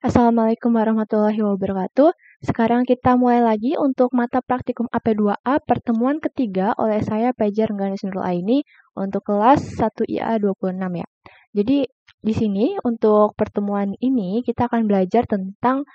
Assalamualaikum warahmatullahi wabarakatuh. Sekarang kita mulai lagi untuk mata praktikum AP2A pertemuan ketiga oleh saya Pajar Engganis Nurul Aini untuk kelas 1 IA 26 ya. Jadi di sini untuk pertemuan ini kita akan belajar tentang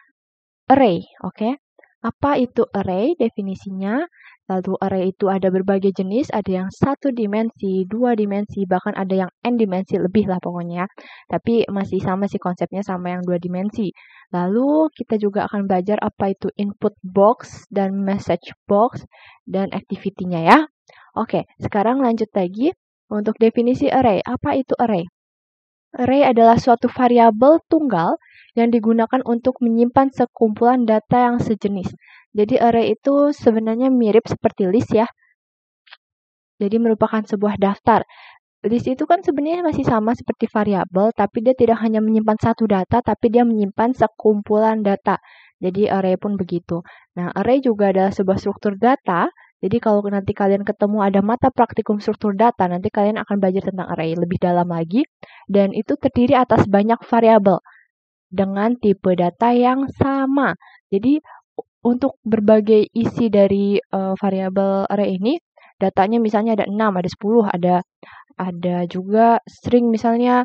array, oke? Apa itu array? Definisinya. Lalu array itu ada berbagai jenis, ada yang 1 dimensi, 2 dimensi, bahkan ada yang n dimensi lebih lah pokoknya. Tapi masih sama sih konsepnya sama yang 2 dimensi. Lalu kita juga akan belajar apa itu input box dan message box dan activity-nya ya. Oke, sekarang lanjut lagi untuk definisi array. Apa itu array? Array adalah suatu variabel tunggal yang digunakan untuk menyimpan sekumpulan data yang sejenis. Jadi array itu sebenarnya mirip seperti list ya. Jadi merupakan sebuah daftar. List itu kan sebenarnya masih sama seperti variabel, tapi dia tidak hanya menyimpan satu data, tapi dia menyimpan sekumpulan data. Jadi array pun begitu. Nah, array juga adalah sebuah struktur data. Jadi kalau nanti kalian ketemu ada mata praktikum struktur data, nanti kalian akan belajar tentang array lebih dalam lagi. Dan itu terdiri atas banyak variabel dengan tipe data yang sama. Jadi untuk berbagai isi dari variabel array ini, datanya misalnya ada 6, ada 10, ada juga string misalnya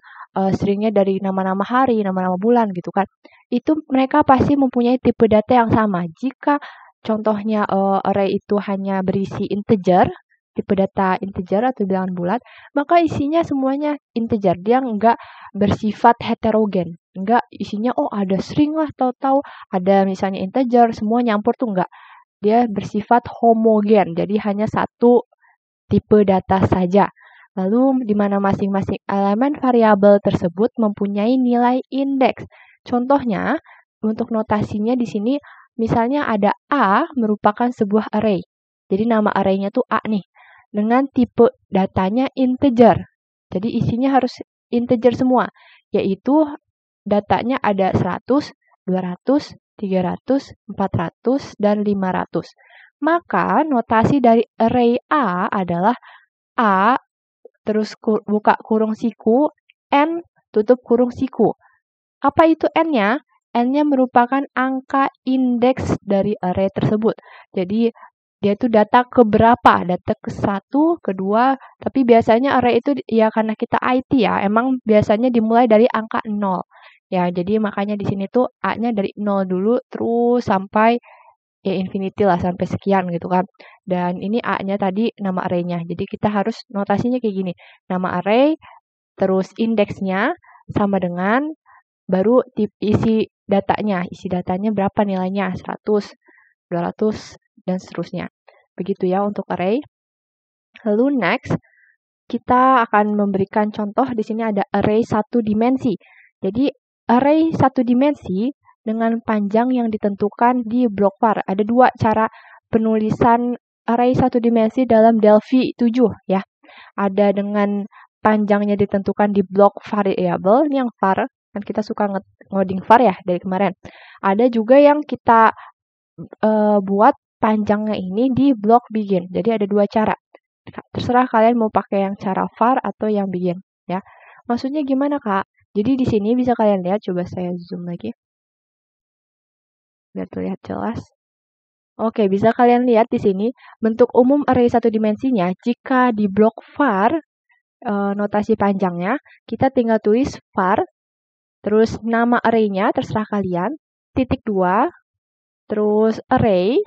stringnya dari nama-nama hari, nama-nama bulan gitu kan. Itu mereka pasti mempunyai tipe data yang sama. Jika contohnya array itu hanya berisi integer, tipe data integer atau bilangan bulat, maka isinya semuanya integer. Dia nggak bersifat heterogen. Nggak isinya, oh ada string lah, tahu-tahu ada misalnya integer, semua nyampur tuh nggak. Dia bersifat homogen, jadi hanya satu tipe data saja. Lalu di mana masing-masing elemen variabel tersebut mempunyai nilai indeks. Contohnya, untuk notasinya di sini misalnya ada A merupakan sebuah array. Jadi nama array-nya tuh A nih. Dengan tipe datanya integer. Jadi isinya harus integer semua, yaitu datanya ada 100, 200, 300, 400, dan 500. Maka notasi dari array A adalah A, terus buka kurung siku, N, tutup kurung siku. Apa itu N-nya? N-nya merupakan angka indeks dari array tersebut. Jadi dia itu data keberapa, data ke-1, kedua, tapi biasanya array itu ya karena kita IT ya, emang biasanya dimulai dari angka 0. Ya, jadi makanya di sini tuh A-nya dari 0 dulu terus sampai ya infinity lah sampai sekian gitu kan. Dan ini A-nya tadi nama array-nya. Jadi kita harus notasinya kayak gini. Nama array terus indeksnya sama dengan baru isi datanya. Isi datanya berapa nilainya? 100, 200, dan seterusnya. Begitu ya untuk array. Lalu next, kita akan memberikan contoh. Di sini ada array 1 dimensi. Jadi array 1 dimensi dengan panjang yang ditentukan di blok var. Ada dua cara penulisan array 1 dimensi dalam Delphi 7 ya. Ada dengan panjangnya ditentukan di blok variable, ini yang var, kan kita suka ngoding var ya dari kemarin. Ada juga yang kita buat panjangnya ini di blok begin. Jadi ada dua cara. Terserah kalian mau pakai yang cara var atau yang begin ya. Maksudnya gimana Kak? Jadi di sini bisa kalian lihat, coba saya zoom lagi biar terlihat jelas. Oke, bisa kalian lihat di sini bentuk umum array 1 dimensinya. Jika di blok var notasi panjangnya, kita tinggal tulis var, terus nama array-nya terserah kalian, titik 2, terus array,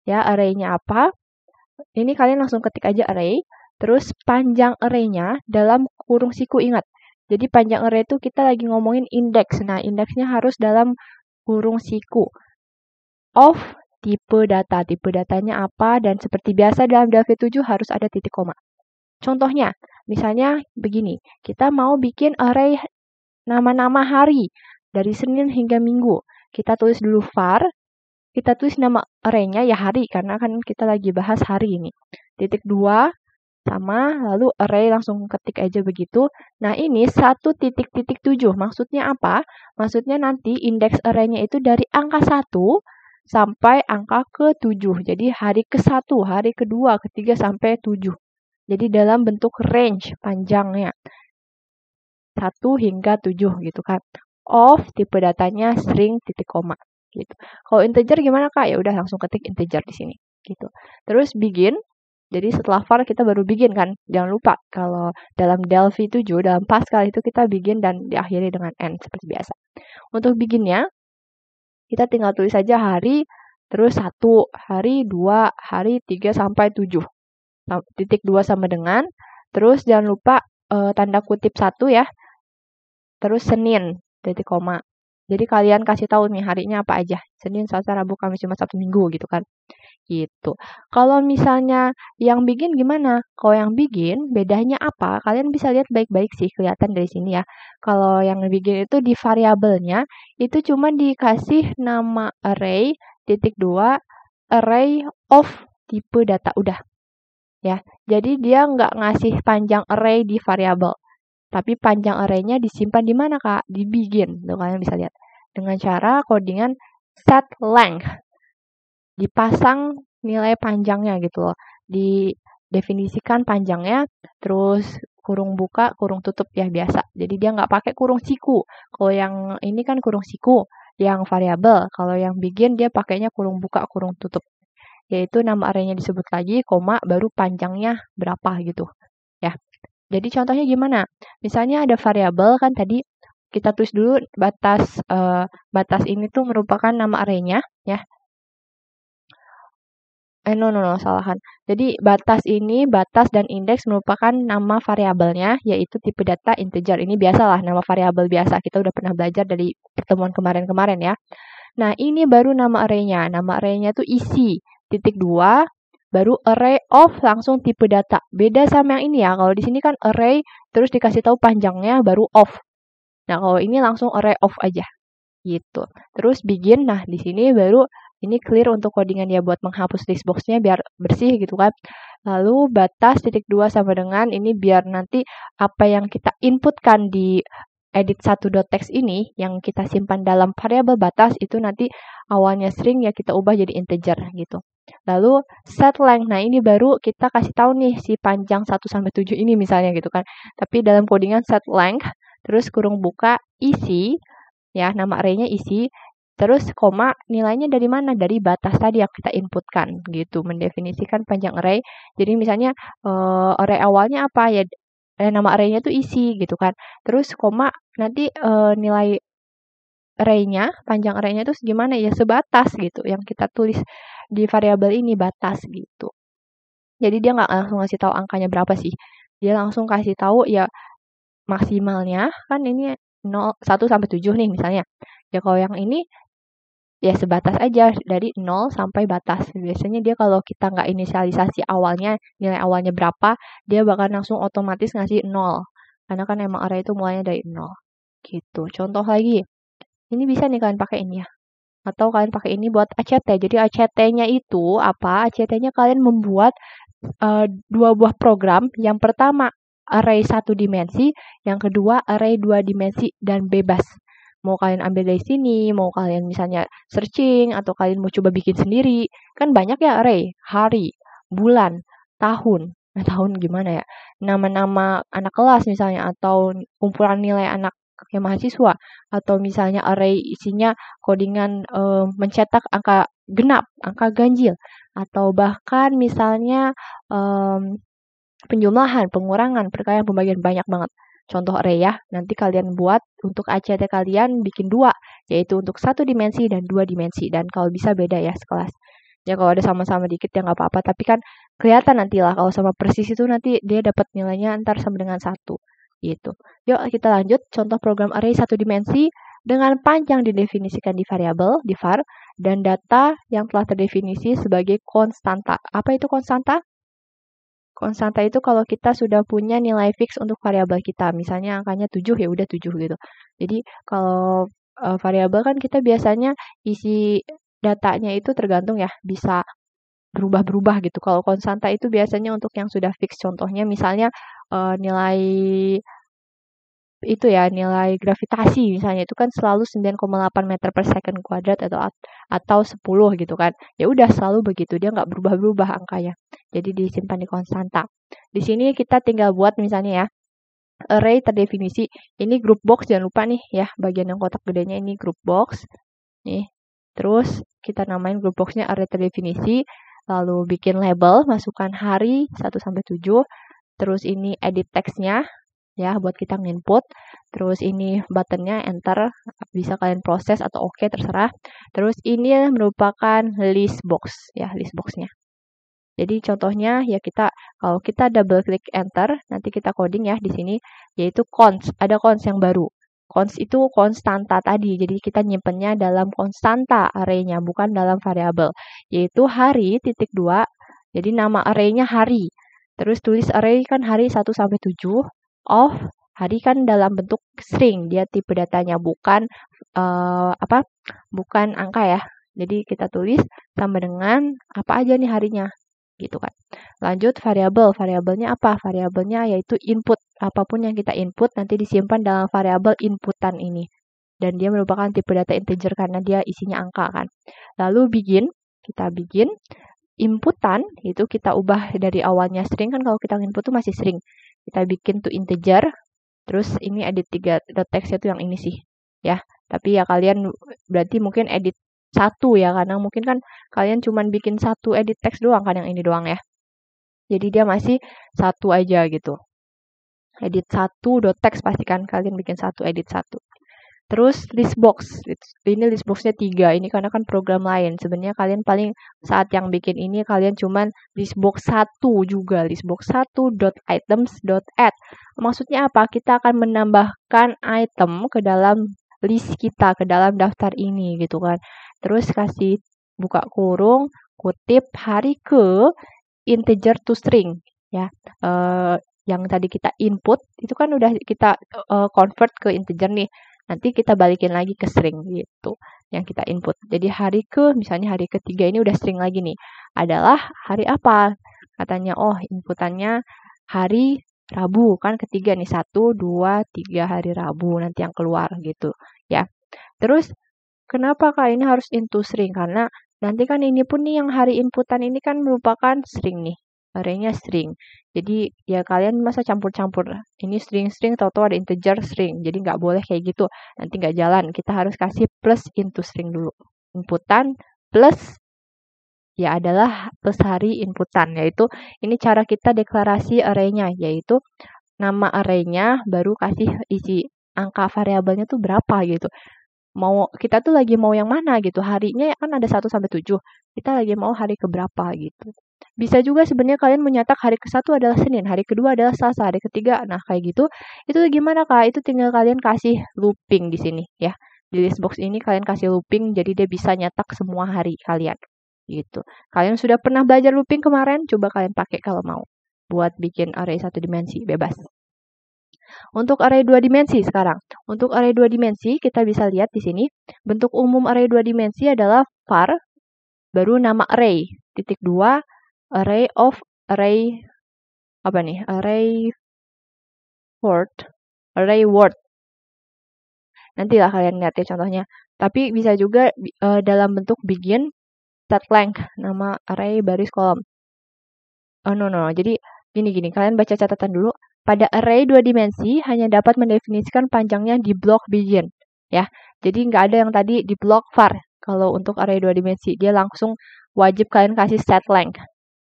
ya array-nya apa. Ini kalian langsung ketik aja array, terus panjang array-nya dalam kurung siku, ingat. Jadi panjang array itu kita lagi ngomongin indeks. Nah, indeksnya harus dalam kurung siku. Of tipe data. Tipe datanya apa, dan seperti biasa dalam Delphi 7 harus ada titik koma. Contohnya, misalnya begini. Kita mau bikin array nama-nama hari dari Senin hingga Minggu. Kita tulis dulu var, kita tulis nama array-nya ya hari, karena kan kita lagi bahas hari ini. Titik 2, sama, lalu array langsung ketik aja begitu. Nah ini 1.7, maksudnya apa? Maksudnya nanti indeks array-nya itu dari angka 1 sampai angka ke-7. Jadi hari ke-1, hari kedua, ketiga, sampai 7. Jadi dalam bentuk range panjangnya. 1 hingga 7 gitu kan. of tipe datanya string titik koma gitu. Kalau integer gimana Kak? Ya udah langsung ketik integer di sini gitu. Terus begin. Jadi setelah var kita baru begin kan. Jangan lupa kalau dalam Delphi 7, dalam Pascal itu kita begin dan diakhiri dengan n seperti biasa. Untuk beginnya kita tinggal tulis saja hari, terus 1, hari 2, hari 3 sampai 7. Titik 2 sama dengan, terus jangan lupa tanda kutip 1 ya. Terus Senin, titik koma. Jadi kalian kasih tahu nih harinya apa aja. Senin, Selasa, Rabu, Kamis, Jumat, Sabtu, Minggu gitu kan. Gitu. Kalau misalnya yang bikin gimana? Kalau yang bikin bedanya apa? Kalian bisa lihat baik-baik sih kelihatan dari sini ya. Kalau yang bikin itu di variabelnya itu cuma dikasih nama array titik 2 array of tipe data udah. Ya. Jadi dia nggak ngasih panjang array di variabel. Tapi panjang array-nya disimpan di mana Kak? Di begin. Tuh kalian bisa lihat. Dengan cara codingan set length. Dipasang nilai panjangnya gitu loh. Didefinisikan panjangnya, terus kurung buka, kurung tutup ya biasa. Jadi dia nggak pakai kurung siku. Kalau yang ini kan kurung siku, yang variabel. Kalau yang begin dia pakainya kurung buka, kurung tutup. Yaitu nama array-nya disebut lagi, koma, baru panjangnya berapa gitu. Ya. Jadi contohnya gimana? Misalnya ada variabel kan tadi kita tulis dulu batas ini tuh merupakan nama array-nya ya. Salahan. Jadi batas dan indeks merupakan nama variabelnya, yaitu tipe data integer. Ini biasalah nama variabel biasa. Kita udah pernah belajar dari pertemuan kemarin-kemarin ya. Nah, ini baru nama array-nya. Nama array-nya tuh isi, titik 2, baru array of langsung tipe data. Beda sama yang ini ya. Kalau di sini kan array, terus dikasih tahu panjangnya, baru of. Nah, kalau ini langsung array of aja. Gitu. Terus begin, nah di sini baru ini clear untuk codingan ya buat menghapus list box-nya biar bersih gitu kan. Lalu batas titik 2 sama dengan ini biar nanti apa yang kita inputkan di edit 1.txt ini yang kita simpan dalam variabel batas itu nanti awalnya string ya kita ubah jadi integer gitu. Lalu set length. Nah, ini baru kita kasih tahu nih si panjang 1 sampai 7 ini misalnya gitu kan. Tapi dalam codingan set length terus kurung buka isi ya, nama array-nya isi. Terus koma nilainya dari mana? Dari batas tadi yang kita inputkan gitu, mendefinisikan panjang array. Jadi misalnya array awalnya apa ya? Nama array-nya tuh isi gitu kan. Terus koma nanti nilai array-nya, panjang array-nya itu gimana ya? Sebatas gitu yang kita tulis di variabel ini batas gitu. Jadi dia nggak langsung ngasih tahu angkanya berapa sih. Dia langsung kasih tahu ya maksimalnya kan ini 1 sampai 7 nih misalnya. Ya kalau yang ini ya sebatas aja dari 0 sampai batas. Biasanya dia kalau kita nggak inisialisasi awalnya, nilai awalnya berapa, dia bakal langsung otomatis ngasih 0. Karena kan emang array itu mulainya dari 0. Gitu. Contoh lagi. Ini bisa nih kalian pakai ini ya. Atau kalian pakai ini buat ACT. Jadi ACT-nya itu apa? ACT-nya kalian membuat 2 buah program. Yang pertama array 1 dimensi, yang kedua array 2 dimensi dan bebas. Mau kalian ambil dari sini, mau kalian misalnya searching, atau kalian mau coba bikin sendiri. Kan banyak ya array, hari, bulan, tahun. Nah, tahun gimana ya? Nama-nama anak kelas misalnya, atau kumpulan nilai anak mahasiswa. Atau misalnya array isinya codingan mencetak angka genap, angka ganjil. Atau bahkan misalnya penjumlahan, pengurangan, perkalian, pembagian, banyak banget. Contoh array ya, nanti kalian buat untuk ACT kalian bikin 2, yaitu untuk 1 dimensi dan 2 dimensi. Dan kalau bisa beda ya sekelas. Ya kalau ada sama-sama dikit ya nggak apa-apa, tapi kan kelihatan nantilah kalau sama persis itu nanti dia dapat nilainya antar sama dengan 1. Gitu. Yuk kita lanjut, contoh program array 1 dimensi dengan panjang didefinisikan di variabel, di var, dan data yang telah terdefinisi sebagai konstanta. Apa itu konstanta? Konstanta itu kalau kita sudah punya nilai fix untuk variabel kita. Misalnya angkanya 7 ya udah 7 gitu. Jadi kalau variabel kan kita biasanya isi datanya itu tergantung ya, bisa berubah-berubah gitu. Kalau konstanta itu biasanya untuk yang sudah fix. Contohnya misalnya nilai itu ya, nilai gravitasi misalnya itu kan selalu 9,8 meter per second kuadrat atau 10 gitu kan. Ya udah selalu begitu, dia nggak berubah-berubah angkanya. Jadi disimpan di konstanta. Di sini kita tinggal buat misalnya ya, array terdefinisi. Ini group box, jangan lupa nih ya, bagian yang kotak gedenya ini group box. Nih. Terus kita namain group boxnya array terdefinisi, lalu bikin label, masukkan hari 1 sampai 7. Terus ini edit text-nya ya buat kita nginput. Terus ini buttonnya enter, bisa kalian proses atau oke terserah. Terus ini merupakan list box ya, list box-nya. Jadi contohnya ya kalau kita double klik enter, nanti kita coding ya di sini, yaitu const, ada const yang baru. Const itu konstanta tadi, jadi kita nyimpennya dalam konstanta array-nya, bukan dalam variabel, yaitu hari titik 2, jadi nama array-nya hari. Terus tulis array kan hari 1 sampai 7, of hari kan dalam bentuk string, dia tipe datanya bukan bukan angka ya. Jadi kita tulis sama dengan apa aja nih harinya gitu kan. Lanjut variabel. Variabelnya apa? Variabelnya yaitu input. Apapun yang kita input nanti disimpan dalam variabel inputan ini. Dan dia merupakan tipe data integer karena dia isinya angka kan. Lalu begin. Kita begin. Inputan itu kita ubah dari awalnya string kan, kalau kita input tuh masih string. Kita bikin tuh integer. Terus ini edit 3 text itu yang ini sih. Ya. Tapi ya kalian berarti mungkin edit 1 ya, karena mungkin kan kalian cuman bikin 1 edit text doang kan, yang ini doang ya. Jadi dia masih 1 aja gitu. Edit 1.text pastikan kalian bikin 1 edit 1. Terus list box. Ini list boxnya 3. Ini karena kan program lain. Sebenarnya kalian paling saat yang bikin ini kalian cuman list box 1 juga. List box 1.items.add. Maksudnya apa? Kita akan menambahkan item ke dalam list kita, ke dalam daftar ini gitu kan. Terus kasih buka kurung, kutip hari ke integer to string ya. Yang tadi kita input itu kan udah kita convert ke integer nih. Nanti kita balikin lagi ke string gitu yang kita input. Jadi hari ke, misalnya hari ketiga ini udah string lagi nih. Adalah hari apa? Katanya inputannya hari Rabu kan, ketiga nih 1, 2, 3 hari Rabu nanti yang keluar gitu ya. Terus kenapa Kak ini harus into string? Karena nanti kan ini pun nih yang hari inputan ini kan merupakan string nih. Array-nya string. Jadi ya kalian masa campur-campur. Ini string-string, tahu-tahu ada integer string. Jadi nggak boleh kayak gitu. Nanti nggak jalan. Kita harus kasih plus into string dulu. Inputan plus ya adalah plus hari inputan. Yaitu ini cara kita deklarasi array-nya. Yaitu nama array-nya baru kasih isi angka variabelnya tuh berapa gitu. Kita tuh lagi mau yang mana gitu. Harinya kan ada 1 sampai 7. Kita lagi mau hari keberapa gitu. Bisa juga sebenarnya kalian menyatak hari ke-1 adalah Senin, hari kedua adalah Selasa, hari ketiga. Nah, kayak gitu. Itu gimana, Kak? Itu tinggal kalian kasih looping di sini ya. Di list box ini kalian kasih looping jadi dia bisa nyatak semua hari kalian. Gitu. Kalian sudah pernah belajar looping kemarin? Coba kalian pakai kalau mau. Buat bikin array 1 dimensi bebas. Untuk array 2 dimensi sekarang. Untuk array 2 dimensi kita bisa lihat di sini. Bentuk umum array 2 dimensi adalah var baru nama array titik 2 array of array word. Nantilah kalian lihat ya contohnya. Tapi bisa juga dalam bentuk begin set length nama array baris kolom. No. Jadi gini kalian baca catatan dulu. Pada array 2 dimensi hanya dapat mendefinisikan panjangnya di blok begin ya. Jadi nggak ada yang tadi di blok var. Kalau untuk array 2 dimensi dia langsung wajib kalian kasih set length.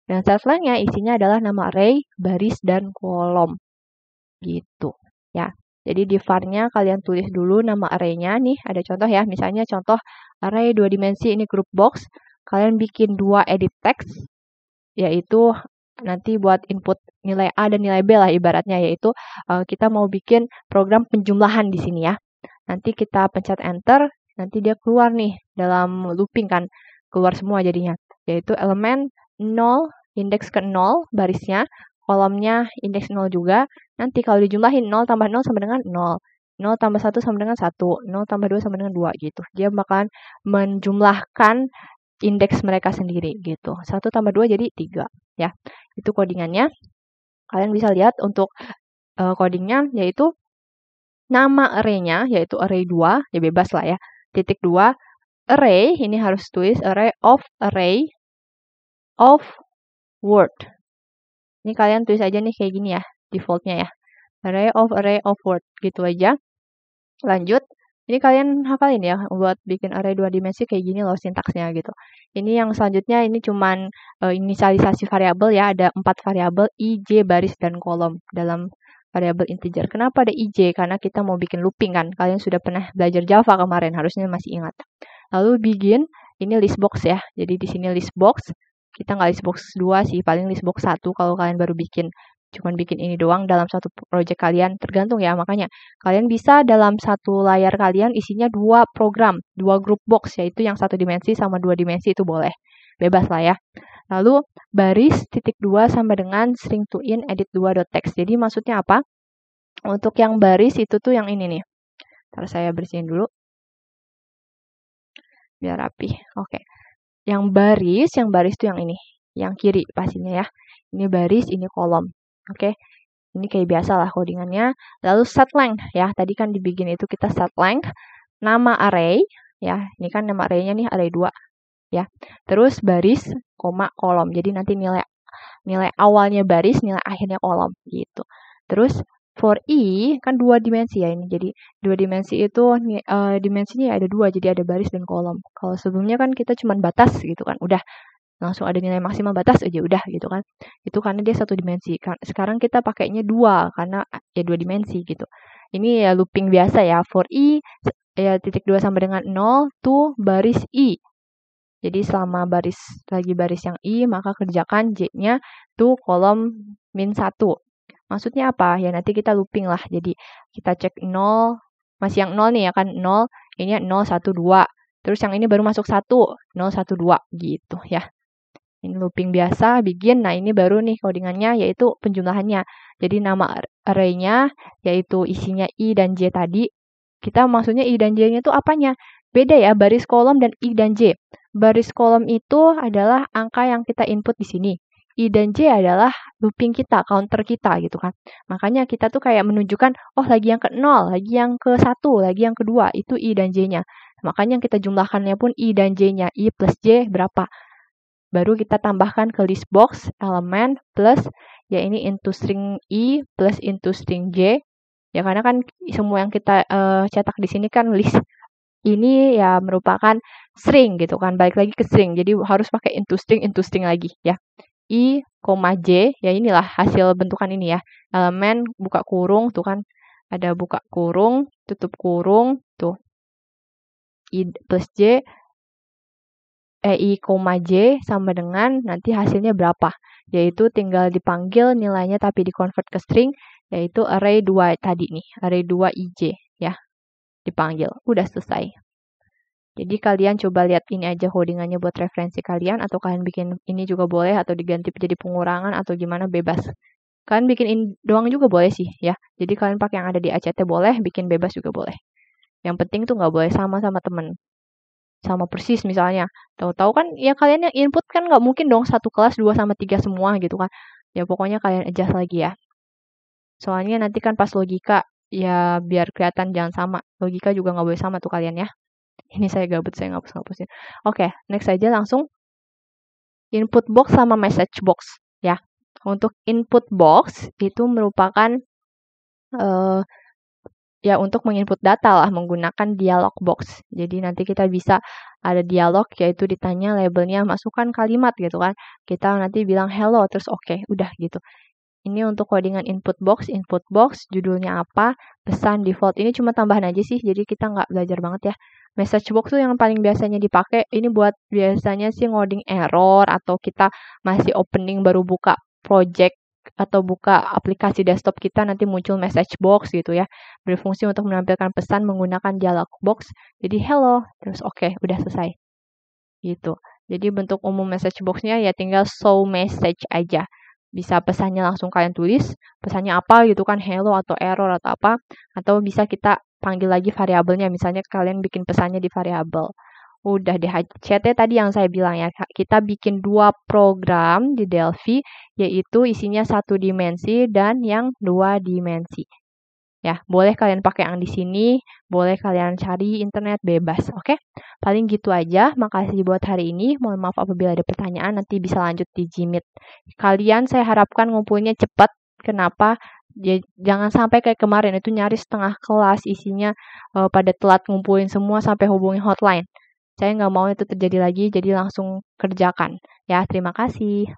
Dan set length-nya isinya adalah nama array, baris, dan kolom. Gitu. Ya. Jadi di var-nya kalian tulis dulu nama array-nya. Nih ada contoh ya. Misalnya contoh array 2 dimensi ini group box. Kalian bikin 2 edit text. Yaitu nanti buat input nilai A dan nilai B lah ibaratnya. Yaitu kita mau bikin program penjumlahan di sini ya. Nanti kita pencet enter. Nanti dia keluar nih dalam looping kan. Keluar semua jadinya. Yaitu elemen 0, indeks ke 0 barisnya, kolomnya indeks 0 juga. Nanti kalau dijumlahin 0 tambah 0 sama dengan 0. 0 tambah 1 sama dengan 1. 0 tambah 2 sama dengan 2 gitu. Dia bakalan menjumlahkan indeks mereka sendiri gitu. 1 tambah 2 jadi 3 ya. Itu codingannya. Kalian bisa lihat untuk codingnya yaitu nama array-nya yaitu array 2, ya bebas lah ya. Titik 2 array, ini harus tulis array of word. Ini kalian tulis aja nih kayak gini ya, defaultnya ya. array of word gitu aja. Lanjut, ini kalian hafalin ya buat bikin array 2 dimensi kayak gini loh sintaksnya gitu. Ini yang selanjutnya ini cuman inisialisasi variabel ya, ada 4 variabel i, j, baris dan kolom dalam variabel integer. Kenapa ada ij? Karena kita mau bikin looping kan. Kalian sudah pernah belajar Java kemarin, harusnya masih ingat. Lalu begin, ini listbox ya. Jadi di sini listbox. Kita nggak listbox 2 sih, paling listbox 1 kalau kalian baru bikin. Cuman bikin ini doang dalam satu project kalian, tergantung ya. Makanya kalian bisa dalam satu layar kalian isinya 2 program, 2 group box, yaitu yang 1 dimensi sama 2 dimensi itu boleh. Bebas lah ya. Lalu baris titik 2 sama dengan string to in edit 2.text. Jadi maksudnya apa? Untuk yang baris itu tuh yang ini nih. Ntar saya bersihin dulu. Biar rapi. Oke. Yang baris tuh yang ini. Yang kiri pastinya ya. Ini baris, ini kolom. Oke. Ini kayak biasa lah codingannya. Lalu set length ya. Tadi kan di begin itu kita set length. Nama array ya. Ini kan nama arraynya nih array 2 ya. Terus baris, koma, kolom. Jadi nanti nilai awalnya baris, nilai akhirnya kolom gitu. Terus for i kan 2 dimensi ya ini. Jadi 2 dimensi itu dimensinya ada 2, jadi ada baris dan kolom. Kalau sebelumnya kan kita cuma batas gitu kan. Udah langsung ada nilai maksimal batas aja udah gitu kan. Itu karena dia 1 dimensi. Sekarang kita pakainya 2 karena ya 2 dimensi gitu. Ini ya looping biasa ya. For i ya titik 2 sama dengan 0 to baris i. Jadi selama baris yang i, maka kerjakan j-nya to kolom min 1. Maksudnya apa? Ya nanti kita looping lah. Jadi kita cek 0, masih yang 0 nih ya kan 0, ini 0, 1, 2. Terus yang ini baru masuk 1, 0, 1, 2 gitu ya. Ini looping biasa, begin. Nah ini baru nih codingannya yaitu penjumlahannya. Jadi nama array-nya yaitu isinya i dan j tadi. Kita maksudnya i dan j-nya itu apanya? Beda ya, baris kolom dan i dan j. Baris kolom itu adalah angka yang kita input di sini. I dan j adalah looping kita, counter kita gitu kan. Makanya kita tuh kayak menunjukkan, oh lagi yang ke 0, lagi yang ke 1, lagi yang kedua, itu i dan j-nya. Makanya yang kita jumlahkannya pun i dan j-nya. I plus j berapa? Baru kita tambahkan ke list box elemen plus ya ini into string i plus into string j. Ya karena kan semua yang kita cetak di sini kan list ini ya merupakan string gitu kan. Balik lagi ke string. Jadi harus pakai into string lagi ya. I, j ya inilah hasil bentukan ini ya. Elemen buka kurung tuh kan ada buka kurung, tutup kurung tuh. I plus j i, j sama dengan nanti hasilnya berapa. Yaitu tinggal dipanggil nilainya tapi di-convert ke string, yaitu array 2 tadi nih, array 2 ij ya. Dipanggil, udah selesai. Jadi kalian coba lihat ini aja codingannya buat referensi kalian, atau kalian bikin ini juga boleh, atau diganti jadi pengurangan, atau gimana bebas. Kalian bikin ini doang juga boleh sih ya. Jadi kalian pakai yang ada di ACT boleh, bikin bebas juga boleh. Yang penting tuh nggak boleh sama temen. Sama persis misalnya. Tahu-tahu kan ya kalian yang input kan nggak mungkin dong satu kelas 2 sama 3 semua gitu kan. Ya pokoknya kalian adjust lagi ya. Soalnya nanti kan pas logika ya biar kelihatan jangan sama. Logika juga nggak boleh sama tuh kalian ya. Ini saya gabut, saya ngapus-ngapusin. Oke, next aja langsung input box sama message box ya. Untuk input box itu merupakan ya untuk menginput data lah menggunakan dialog box. Jadi nanti kita bisa ada dialog yaitu ditanya labelnya masukkan kalimat gitu kan. Kita nanti bilang hello terus oke, udah gitu. Ini untuk codingan input box judulnya apa, pesan default. Ini cuma tambahan aja sih, jadi kita nggak belajar banget ya. Message box tuh yang paling biasanya dipakai, ini buat biasanya sih ngoding error atau kita masih opening baru buka project atau buka aplikasi desktop kita nanti muncul message box gitu ya. Berfungsi untuk menampilkan pesan menggunakan dialog box. Jadi hello, terus oke, udah selesai. Gitu. Jadi bentuk umum message box-nya ya tinggal show message aja. Bisa pesannya langsung kalian tulis, pesannya apa gitu kan, hello atau error atau apa. Atau bisa kita panggil lagi variabelnya, misalnya kalian bikin pesannya di variabel. Udah deh, CT tadi yang saya bilang ya, kita bikin 2 program di Delphi, yaitu isinya 1 dimensi dan yang 2 dimensi. Ya, boleh kalian pakai yang di sini, boleh kalian cari internet bebas, oke? Paling gitu aja, makasih buat hari ini. Mohon maaf apabila ada pertanyaan, nanti bisa lanjut di Gmeet. Kalian saya harapkan ngumpulnya cepat. Kenapa? Jangan sampai kayak kemarin itu nyaris setengah kelas isinya pada telat ngumpulin semua sampai hubungi hotline. Saya nggak mau itu terjadi lagi, jadi langsung kerjakan. Ya, terima kasih.